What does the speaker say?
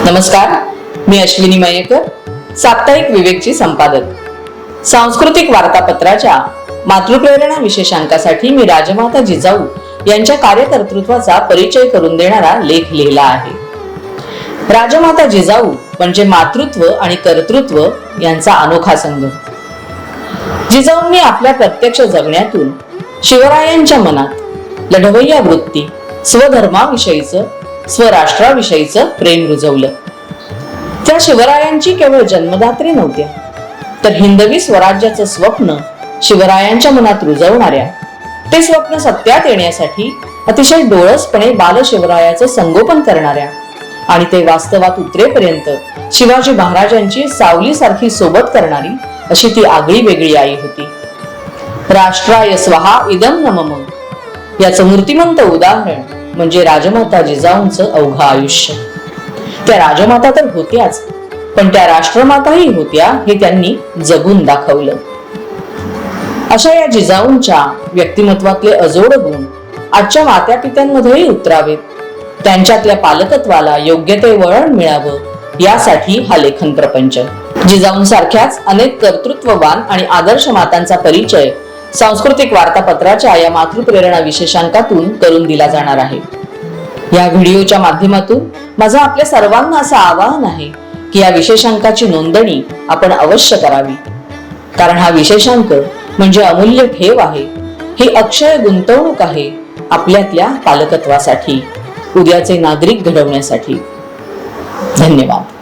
नमस्कार, मी अश्विनी मयेकर, साप्ताहिक विवेकची संपादक. सांस्कृतिक वार्तापत्राच्या मातृप्रेरणा विशेषांकासाठी मी राजमाता जिजाऊ यांच्या कार्यकर्तृत्वाचा परिचय करून देणारा लेख लिहिला आहे. राजमाता जिजाऊ म्हणजे मातृत्व आणि कर्तृत्व यांचा अनोखा संगम. जिजाऊंनी आपल्या प्रत्यक्ष जगण्यातून शिवरायांच्या मनात लढवय्या वृत्ती, स्वधर्माविषयीचं, स्वराष्ट्राविषयीचं प्रेम रुजवलं. त्या शिवरायांची केवळ जन्मदात्री नव्हत्या, तर हिंदवी स्वराज्याचं स्वप्न शिवरायांच्या मनात रुजवणाऱ्या, ते स्वप्न सत्यात येण्यासाठी अतिशय डोळसपणे बालशिवरायाचं संगोपन करणाऱ्या आणि ते वास्तवात उतरेपर्यंत शिवाजी महाराजांची सावलीसारखी सोबत करणारी अशी ती आगळी वेगळी आई होती. राष्ट्राय स्वहा इदं न मम याचं मूर्तिमंत उदाहरण म्हणजे राजमाता जिजाऊंचं अवघं आयुष्य. त्या राजमाता तर होत्याच, पण त्या राष्ट्रमाताही होत्या हे त्यांनी जगून दाखवलं. अशा या जिजाऊंच्या व्यक्तिमत्वातले अजोड गुण आजच्या मात्या पित्यांमध्येही उतरावेत, त्यांच्यातल्या पालकत्वाला योग्य ते वळण मिळावं, यासाठी हा लेखन प्रपंच. जिजाऊंसारख्याच अनेक कर्तृत्ववान आणि आदर्श मातांचा परिचय सांस्कृतिक वार्तापत्राच्या या मातृप्रेरणा विशेषांकातून करून दिला जाणार आहे. या व्हिडिओच्या माध्यमातून माझं आपल्या सर्वांना असं आवाहन आहे की या विशेषांकाची नोंदणी आपण अवश्य करावी, कारण हा विशेषांक म्हणजे अमूल्य ठेव आहे. ही अक्षय गुंतवणूक आहे आपल्यातल्या पालकत्वासाठी, उद्याचे नागरिक घडवण्यासाठी. धन्यवाद.